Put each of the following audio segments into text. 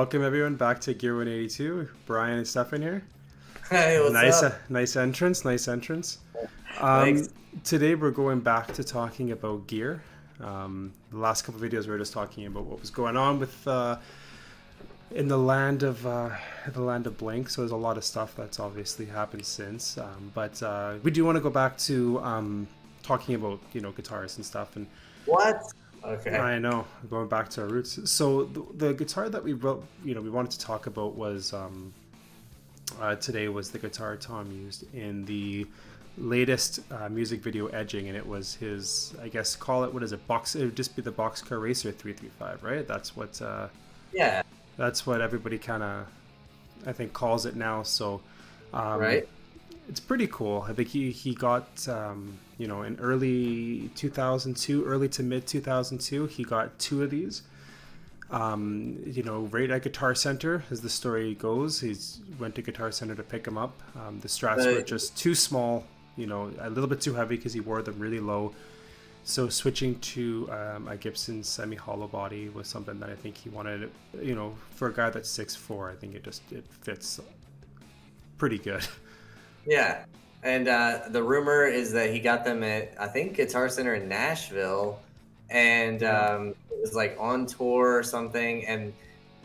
welcome everyone back to Gear 182. Brian and Stefan here. Hey, what's up? Nice entrance. Thanks. Today we're going back to talking about gear. The last couple of videos we were just talking about what was going on with in the land of blank. So there's a lot of stuff that's obviously happened since. But we do want to go back to talking about guitars and stuff. And What? Okay. I know, going back to our roots. So the guitar that we wrote, we wanted to talk about was today was the guitar Tom used in the latest music video Edging, and it was his, I guess, call it, what is it? It would just be the Boxcar Racer 335, right? That's what. Yeah. That's what everybody kind of, I think, calls it now. So. Right. It's pretty cool. I think he got, in early 2002, early to mid 2002, he got two of these. Right at Guitar Center, as the story goes, he's went to Guitar Center to pick them up. The straps were just too small, a little bit too heavy because he wore them really low. So switching to a Gibson semi-hollow body was something that I think he wanted. For a guy that's 6'4", I think it fits pretty good. Yeah. And the rumor is that he got them at, I think, Guitar Center in Nashville. And it was like on tour or something. And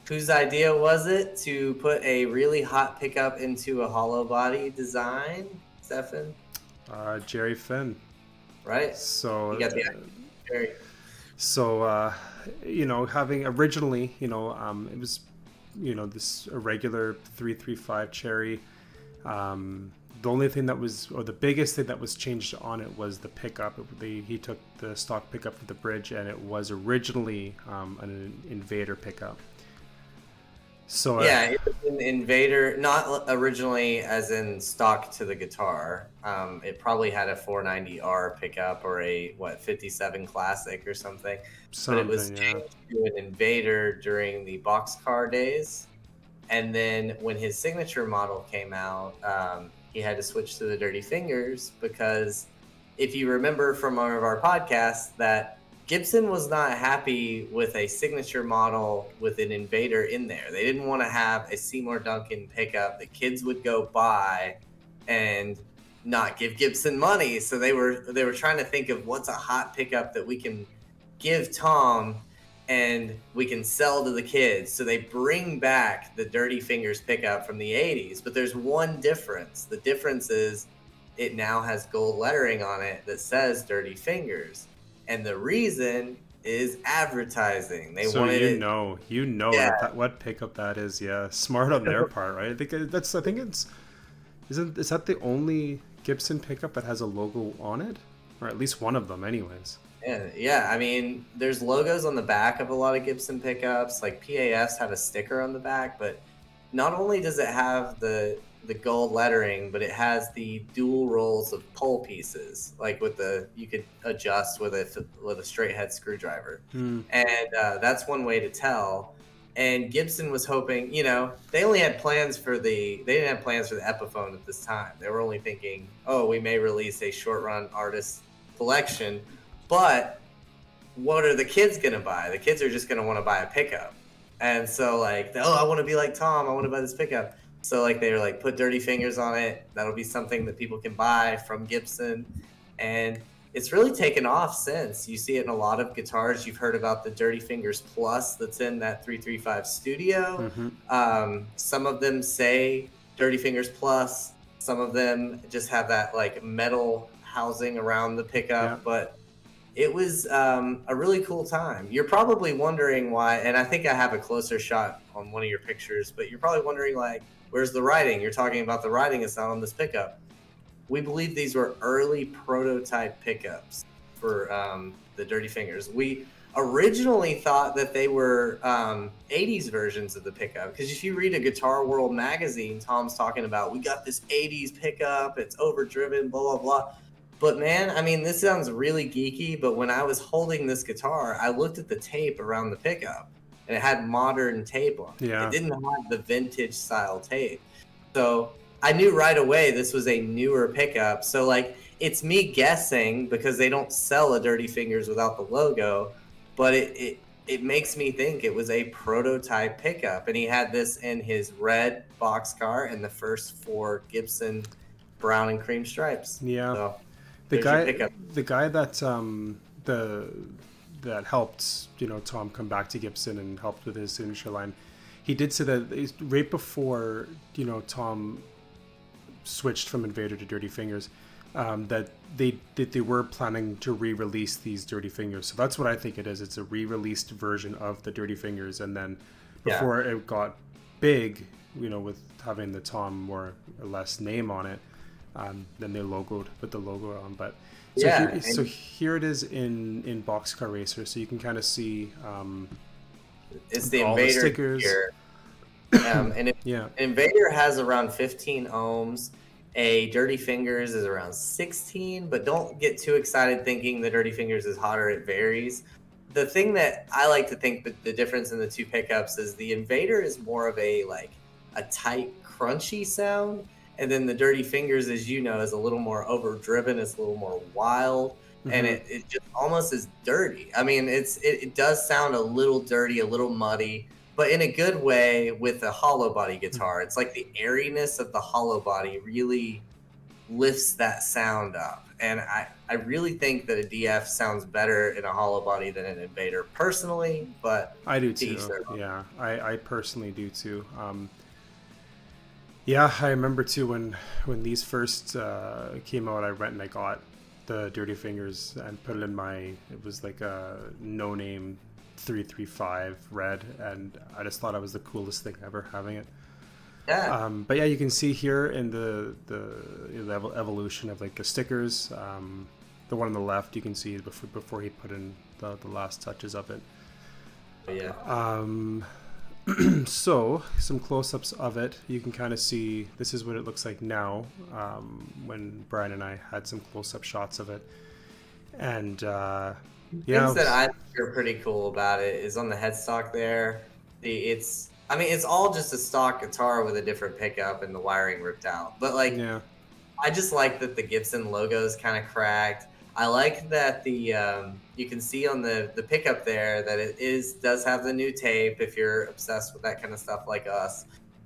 whose idea was it to put a really hot pickup into a hollow body design, Stefan? Jerry Finn. Right. So you got the Jerry. So having originally, it was, this a regular 335 Cherry. The only thing that was, or the biggest thing that was changed on it was the pickup. He took the stock pickup for the bridge, and it was originally an Invader pickup. So it was an Invader, not originally as in stock to the guitar. It probably had a 490R pickup or a 57 Classic or something. But it was changed to an Invader during the Boxcar days, and then when his signature model came out, he had to switch to the Dirty Fingers because if you remember from one of our podcasts that Gibson was not happy with a signature model with an Invader in there. They didn't want to have a Seymour Duncan pickup that kids would go buy and not give Gibson money. So they were trying to think of what's a hot pickup that we can give Tom and we can sell to the kids. So they bring back the Dirty Fingers pickup from the 80s. But there's one difference. The difference is it now has gold lettering on it that says Dirty Fingers. And the reason is advertising. They wanted it. That what pickup that is. Yeah, smart on their part, right? Is that the only Gibson pickup that has a logo on it, or at least one of them, anyways. Yeah. I mean, there's logos on the back of a lot of Gibson pickups. Like PAFs have a sticker on the back, but not only does it have the gold lettering, but it has the dual rolls of pole pieces, like you could adjust with a straight head screwdriver. And that's one way to tell. And Gibson was hoping, they didn't have plans for the Epiphone at this time. They were only thinking, we may release a short run artist collection, but what are the kids going to buy? The kids are just going to want to buy a pickup. And so I want to be like Tom. I want to buy this pickup. So they were put Dirty Fingers on it. That'll be something that people can buy from Gibson. And it's really taken off since. You see it in a lot of guitars. You've heard about the Dirty Fingers Plus that's in that 335 Studio. Mm-hmm. Some of them say Dirty Fingers Plus. Some of them just have that metal housing around the pickup. Yeah. But it was a really cool time. You're probably wondering why, and I think I have a closer shot on one of your pictures, but you're probably wondering where's the writing? You're talking about the writing. It's not on this pickup. We believe these were early prototype pickups for the Dirty Fingers. We originally thought that they were 80s versions of the pickup, because if you read a Guitar World magazine, Tom's talking about, we got this 80s pickup, it's overdriven, blah, blah, blah. But man, I mean, this sounds really geeky, but when I was holding this guitar, I looked at the tape around the pickup, and it had modern tape on it. Yeah. It didn't have the vintage style tape. So I knew right away this was a newer pickup. So it's me guessing, because they don't sell a Dirty Fingers without the logo, but it makes me think it was a prototype pickup, and he had this in his red boxcar and the first 4 Gibson brown and cream stripes. Yeah. So The guy that helped, Tom come back to Gibson and helped with his signature line, he did say that right before, Tom switched from Invader to Dirty Fingers, that they were planning to re-release these Dirty Fingers. So that's what I think it is. It's a re-released version of the Dirty Fingers, and then before it got big, with having the Tom more or less name on it, then they put the logo on. But so here it is in Boxcar Racer. So you can kind of see it's the Invader stickers here. And Invader has around 15 ohms. A Dirty Fingers is around 16, but don't get too excited thinking the Dirty Fingers is hotter. It varies. The thing that I like to think that the difference in the 2 pickups is the Invader is more of a tight, crunchy sound, and then the Dirty Fingers, as you know, is a little more overdriven. It's a little more wild, and it just almost is dirty. I mean, it does sound a little dirty, a little muddy, but in a good way with a hollow body guitar. It's like the airiness of the hollow body really lifts that sound up. And I really think that a DF sounds better in a hollow body than an Invader personally, but I do too. Yeah, I personally do too. Yeah, I remember too when these first came out, I went and I got the Dirty Fingers and put it in it was like a no-name 335 red, and I just thought it was the coolest thing ever having it. Yeah. But yeah, you can see here in the evolution of the stickers. The one on the left, you can see before he put in the last touches of it. Yeah. So some close-ups of it. You can kind of see this is what it looks like now. When Brian and I had some close-up shots of it, and things that I think are pretty cool about it is on the headstock there. It's all just a stock guitar with a different pickup and the wiring ripped out. But I just like that the Gibson logo is kind of cracked. I like that you can see on the pickup there that it does have the new tape if you're obsessed with that kind of stuff like us.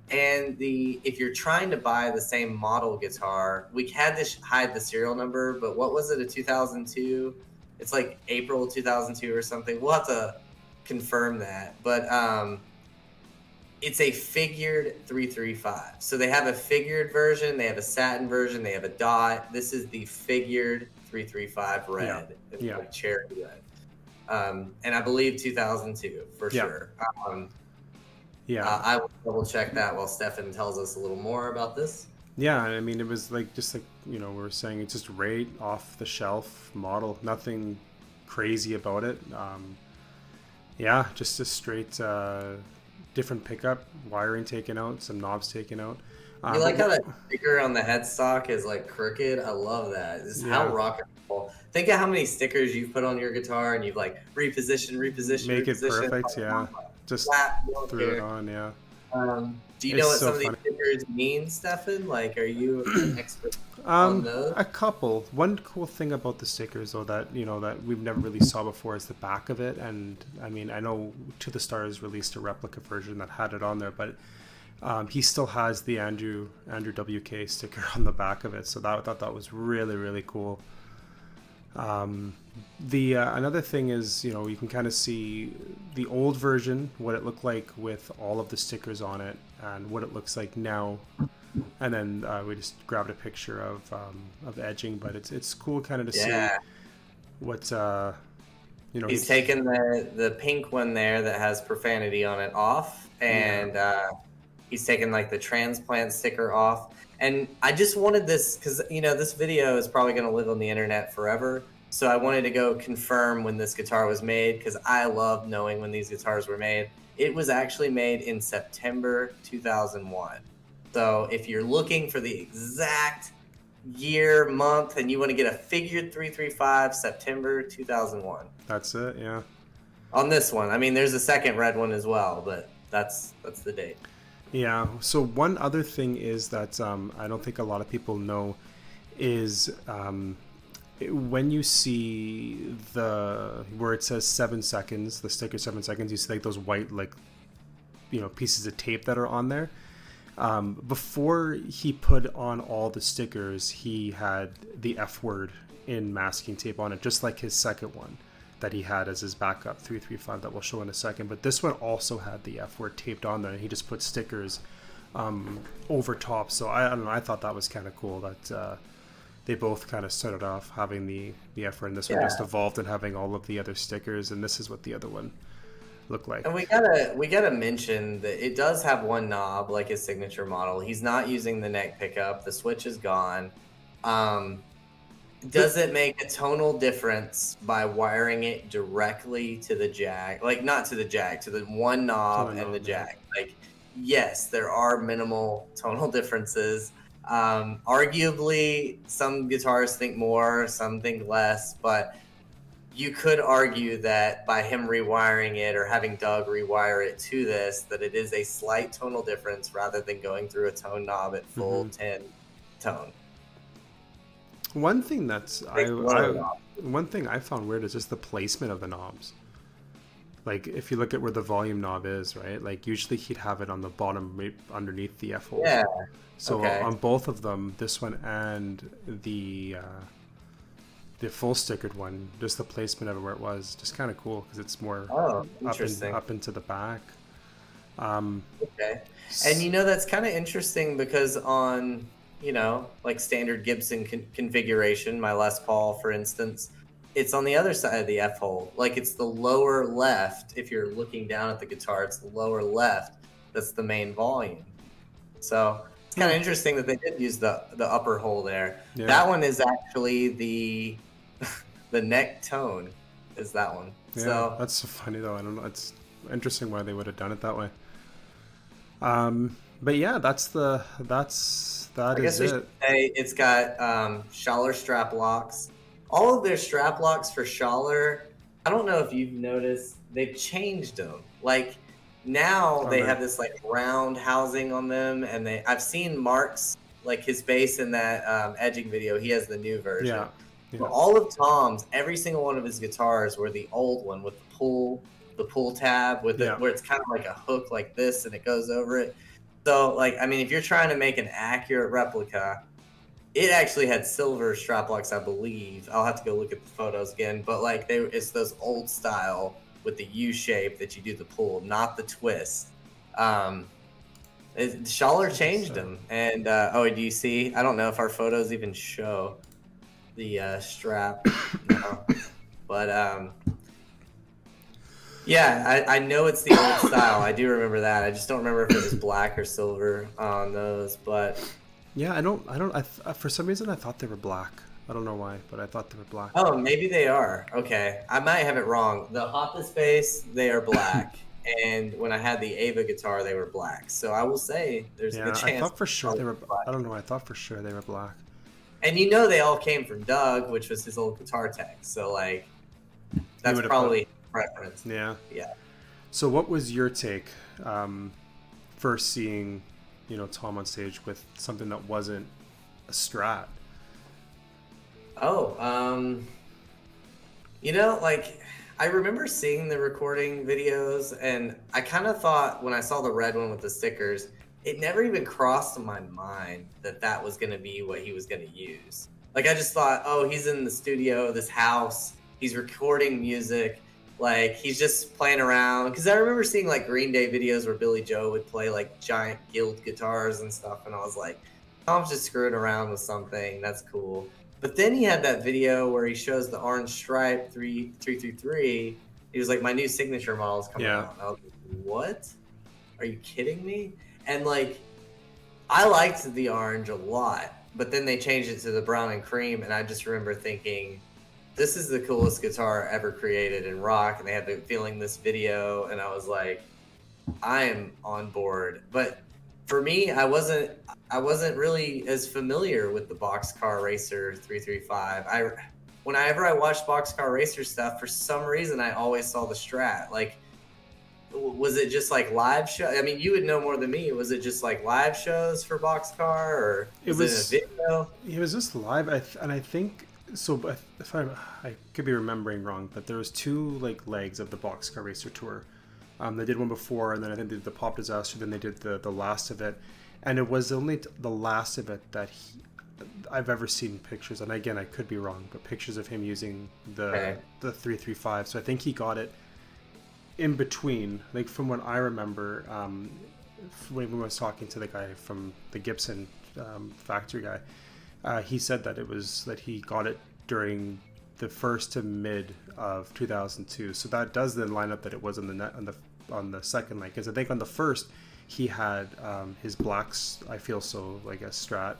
And if you're trying to buy the same model guitar, we had to hide the serial number, but what was it, a 2002? It's like April 2002 or something. We'll have to confirm that. But it's a figured 335. So they have a figured version, they have a satin version, they have a dot. This is the figured 335 red. Yeah. Like cherry red. And I believe 2002 for sure. I will double check that while Stefan tells us a little more about this. Yeah, I mean, it was just like we were saying, it's just right off the shelf model, nothing crazy about it. Just a straight different pickup, wiring taken out, some knobs taken out. You like how that sticker on the headstock is crooked? I love that. This is how rock and roll. Think of how many stickers you've put on your guitar and you've reposition, make it perfect. Yeah, just threw it on. Yeah. Do you know what some of these stickers mean, Stefan? Are you an expert on those? A couple. One cool thing about the stickers, though, that that we've never really saw before is the back of it. And I mean, I know To the Stars released a replica version that had it on there, but he still has the Andrew WK sticker on the back of it. So I thought that was really, really cool. Another thing is, you can kind of see the old version, what it looked like with all of the stickers on it, and what it looks like now. And then we just grabbed a picture of edging, but it's cool kind of to see what he's taken the pink one there that has profanity on it off, and he's taken the transplant sticker off. And I just wanted this because, this video is probably going to live on the internet forever. So I wanted to go confirm when this guitar was made because I love knowing when these guitars were made. It was actually made in September 2001. So if you're looking for the exact year, month, and you want to get a figured 335, September 2001. That's it, yeah. On this one. I mean, there's a second red one as well, but that's the date. Yeah. So one other thing is that I don't think a lot of people know is when you see where it says 7 seconds, the sticker 7 seconds, you see like those white pieces of tape that are on there. Before he put on all the stickers, he had the F word in masking tape on it, just like his second one that he had as his backup 335 that we'll show in a second. But this one also had the F word taped on there, and he just put stickers over top. So I don't know, I thought that was kind of cool that they both kind of started off having the F word, and this one just evolved and having all of the other stickers, and this is what the other one look like. And we gotta mention that it does have one knob like his signature model. He's not using the neck pickup. The switch is gone. Does it make a tonal difference by wiring it directly to the jack? Like, not to the jack, to the one knob and the jack. Like, yes, there are minimal tonal differences. Arguably, some guitarists think more, some think less, but you could argue that by him rewiring it or having Doug rewire it to this, that it is a slight tonal difference rather than going through a tone knob at full 10 tone. One thing one thing I found weird is just the placement of the knobs. Like, if you look at where the volume knob is, right? Like, usually he'd have it on the bottom right underneath the F hole. Yeah. So on both of them, this one and the full stickered one, just the placement of it where it was, just kind of cool because it's more up into the back. Okay. And that's kind of interesting because on, like standard Gibson configuration, my Les Paul, for instance, it's on the other side of the F hole. Like, it's the lower left. If you're looking down at the guitar, it's the lower left. That's the main volume. So it's kind of interesting that they did use the upper hole there. Yeah. That one is actually the neck tone is that one. Yeah, so that's so funny though. I don't know. It's interesting why they would have done it that way. But yeah, I guess we should say it's got Schaller strap locks. All of their strap locks for Schaller, I don't know if you've noticed, they've changed them. Like, now they have this like round housing on them, and I've seen Mark's, like his bass in that edging video, he has the new version. Yeah. But all of Tom's, every single one of his guitars were the old one with the pull tab with it, where it's kind of like a hook like this and it goes over it. So, like, I mean, if you're trying to make an accurate replica, it actually had silver strap locks, I believe. I'll have to go look at the photos again, but like it's those old style with the U shape that you do the pull, not the twist. Schaller changed them, and do you see? I don't know if our photos even show the strap, no. But yeah, I know it's the old style. I do remember that. I just don't remember if it was black or silver on those, but. Yeah, I don't. For some reason, I thought they were black. I don't know why, but I thought they were black. Oh, maybe they are. Okay, I might have it wrong. The Hoppus bass, they are black, and when I had the Ava guitar, they were black. So I will say there's a good chance. I thought for sure they were black. I don't know. I thought for sure they were black. And they all came from Doug, which was his old guitar tech. So like, that's probably preference. Yeah. Yeah. So what was your take, first seeing, Tom on stage with something that wasn't a Strat? Like, I remember seeing the recording videos, and I kind of thought when I saw the red one with the stickers, it never even crossed my mind that was going to be what he was going to use. Like, I just thought, he's in the studio, this house, he's recording music, like, he's just playing around. Because I remember seeing, like, Green Day videos where Billy Joe would play, like, giant Guild guitars and stuff, and I was like, Tom's just screwing around with something, that's cool. But then he had that video where he shows the orange stripe 333. He was like, my new signature model is coming out. And I was like, what? Are you kidding me? And like, I liked the orange a lot, but then they changed it to the brown and cream, and I just remember thinking, this is the coolest guitar ever created in rock, and they had been feeling this video, and I was like, I am on board. But for me, I wasn't really as familiar with the Boxcar Racer 335. Whenever I watched Boxcar Racer stuff, for some reason I always saw the Strat. Like, was it just like live show? I mean, you would know more than me. Was it just like live shows for Boxcar, or was it a video? It was just live, and I think So if I could be remembering wrong, but there was two like legs of the Boxcar Racer tour. They did one before, and then I think they did the Pop Disaster. Then they did the last of it, and it was only the last of it that I've ever seen pictures. And again, I could be wrong, but pictures of him using the 335. So I think he got it in between, like from what I remember. When I was talking to the guy from the Gibson factory guy, he said that it was that he got it during the first to mid of 2002. So that does then line up that it was on the second leg, because I think on the first he had his blacks, I feel so, like a Strat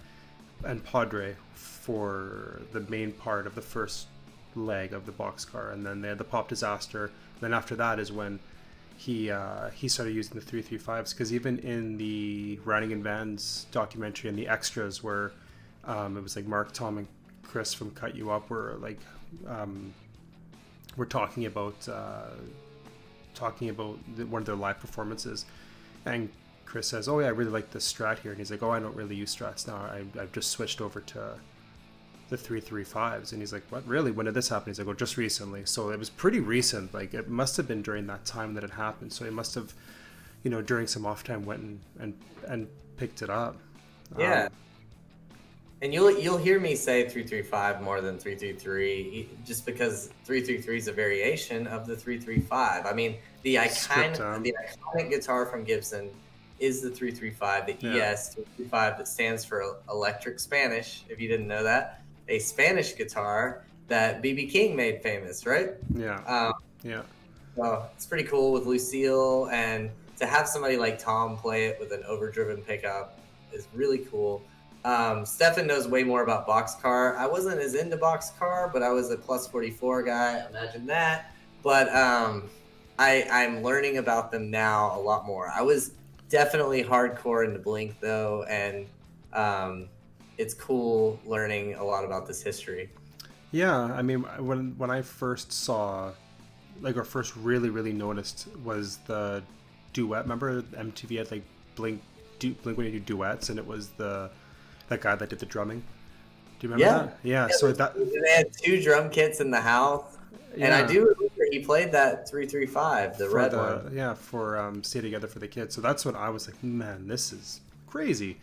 and Padre for the main part of the first leg of the Boxcar, and then they had the Pop Disaster. Then after that is when he started using the 335s, because even in the Riding in Vans documentary and the extras where it was like Mark, Tom, and Chris from Cut You Up were like we're talking about one of their live performances, and Chris says, "Oh yeah, I really like this Strat here," and he's like, "Oh, I don't really use Strats now. I've just switched over to the 335s." And he's like, "What, really? When did this happen?" He's like, "Oh, just recently." So it was pretty recent. Like it must have been during that time that it happened. So he must have, during some off time went and picked it up. Yeah. And you'll hear me say 335 more than 333, just because 333 is a variation of the 335. I mean, the iconic guitar from Gibson is the 335, the ES-335, that stands for Electric Spanish, if you didn't know that. A Spanish guitar that B.B. King made famous, right? Yeah. So it's pretty cool with Lucille, and to have somebody like Tom play it with an overdriven pickup is really cool. Stefan knows way more about Boxcar. I wasn't as into Boxcar, but I was a plus 44 guy. Imagine that. But I'm learning about them now a lot more. I was definitely hardcore into Blink though, and it's cool learning a lot about this history. Yeah, I mean, when I first saw, like, or first really noticed was the duet. Remember MTV had like Blink when you do duets, and it was that guy that did the drumming. Do you remember that? Yeah. So they had two drum kits in the house, and I do remember he played that 335, the red one. Yeah, for Stay Together for the Kids. So that's when I was like, man, this is crazy.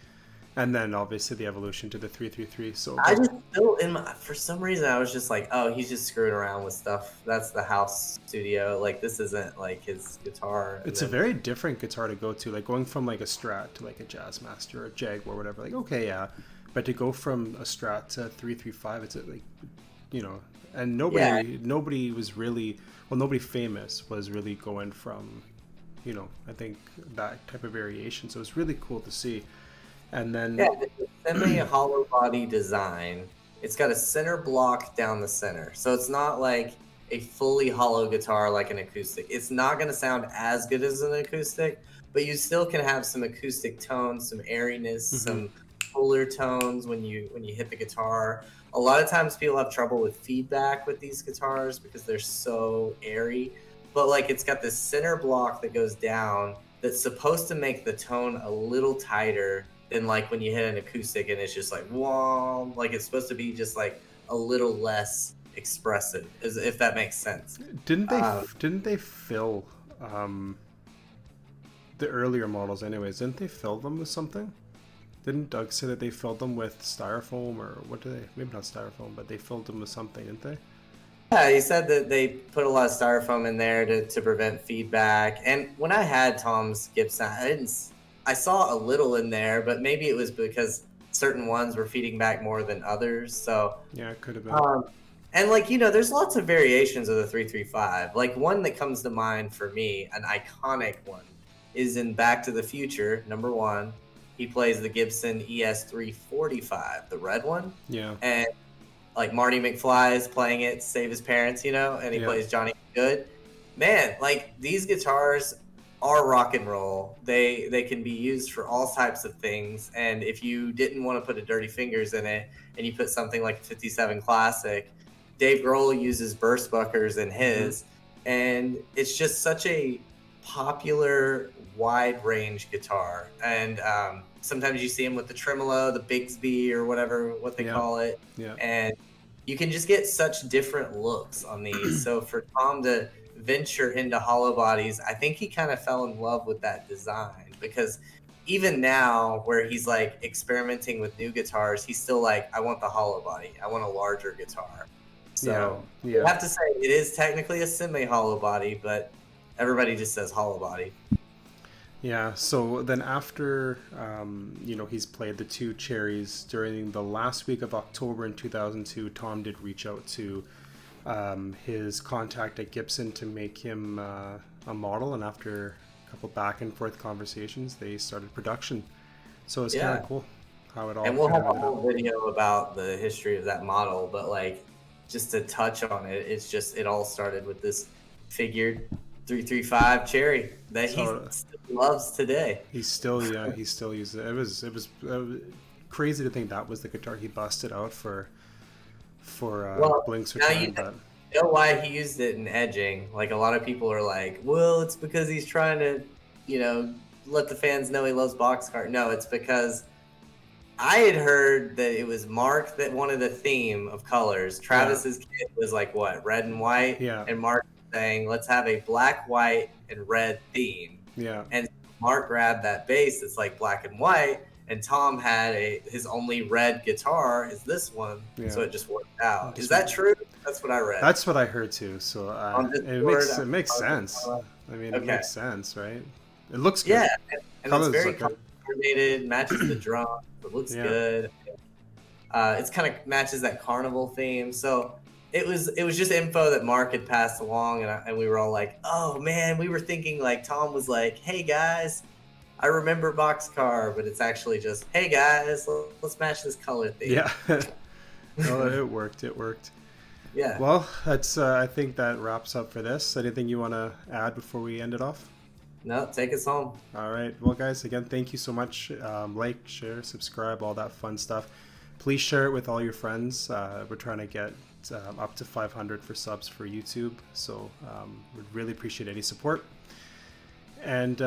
And then obviously the evolution to the 333. So I just still for some reason I was just like, oh, he's just screwing around with stuff. That's the house studio. Like, this isn't like his guitar. It's a very different guitar to go to. Like going from like a Strat to like a Jazzmaster or a Jaguar or whatever. Like, okay, yeah, but to go from a Strat to 335, it's like, and nobody was really, nobody famous was really going from, I think that type of variation. So it's really cool to see. And then it's a semi-hollow body design. It's got a center block down the center, so it's not like a fully hollow guitar like an acoustic. It's not going to sound as good as an acoustic, but you still can have some acoustic tones, some airiness, some fuller tones when you hit the guitar. A lot of times people have trouble with feedback with these guitars because they're so airy, but like it's got this center block that goes down that's supposed to make the tone a little tighter than like when you hit an acoustic and it's just like, whoa, like it's supposed to be just like a little less expressive, if that makes sense. Didn't they fill the earlier models anyways? Didn't they fill them with something? Didn't Doug say that they filled them with styrofoam, or what do they? Maybe not styrofoam, but they filled them with something, didn't they? Yeah, he said that they put a lot of styrofoam in there to prevent feedback. And when I had Tom's Gibson, I saw a little in there, but maybe it was because certain ones were feeding back more than others. So yeah, it could have been. And like, there's lots of variations of the 335. Like one that comes to mind for me, an iconic one, is in Back to the Future, number 1. He plays the Gibson ES-345, the red one. Yeah. And like Marty McFly is playing it to save his parents, and he plays Johnny Good. Man, like these guitars are rock and roll. They can be used for all types of things. And if you didn't want to put a Dirty Fingers in it and you put something like a 57 Classic, Dave Grohl uses burst buckers in his. And it's just such a popular wide range guitar. And sometimes you see him with the tremolo, the Bigsby or what they call it. Yeah. And you can just get such different looks on these. So for Tom to venture into hollow bodies, I think he kind of fell in love with that design, because even now where he's like experimenting with new guitars, he's still like, I want the hollow body. I want a larger guitar. So I have to say it is technically a semi-hollow body, but everybody just says hollow body. Yeah, so then after, he's played the 2 cherries during the last week of October in 2002, Tom did reach out to his contact at Gibson to make him a model, and after a couple back and forth conversations, they started production. So it's kind of cool how it all. And we'll have a whole video about the history of that model, but like just to touch on it, it's just it all started with this figured 335 cherry that he still loves today. He still uses it. It was crazy to think that was the guitar he busted out for Blink's return. But you know why he used it in edging? Like a lot of people are like, well, it's because he's trying to, let the fans know he loves Boxcar. No, it's because I had heard that it was Mark that wanted a theme of colors. Travis's kit was like what, red and white? Yeah. And Mark saying, let's have a black, white, and red theme. Yeah. And Mark grabbed that bass that's like black and white, and Tom had his only red guitar is this one, so it just worked out. Is that true? That's what I read. That's what I heard too. So it makes sense. I mean, it makes sense, right? It looks good. Yeah, and it's very coordinated, matches the drum. It looks good. It's kind of matches that carnival theme. So it was just info that Mark had passed along, and we were all like, oh man, we were thinking like Tom was like, hey guys, I remember Boxcar, but it's actually just, hey guys, let's match this color theme. Yeah. No, it worked. Yeah. Well, that's I think that wraps up for this. Anything you want to add before we end it off? No, take us home. All right. Well, guys, again, thank you so much. Like, share, subscribe, all that fun stuff. Please share it with all your friends. We're trying to get up to 500 for subs for YouTube, so we'd really appreciate any support. And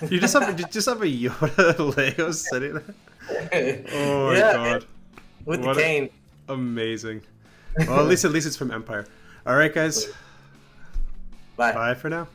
you just have a Yoda Lego sitting there. Oh my god! With the cane. Amazing. Well, at least it's from Empire. All right, guys. Bye. Bye for now.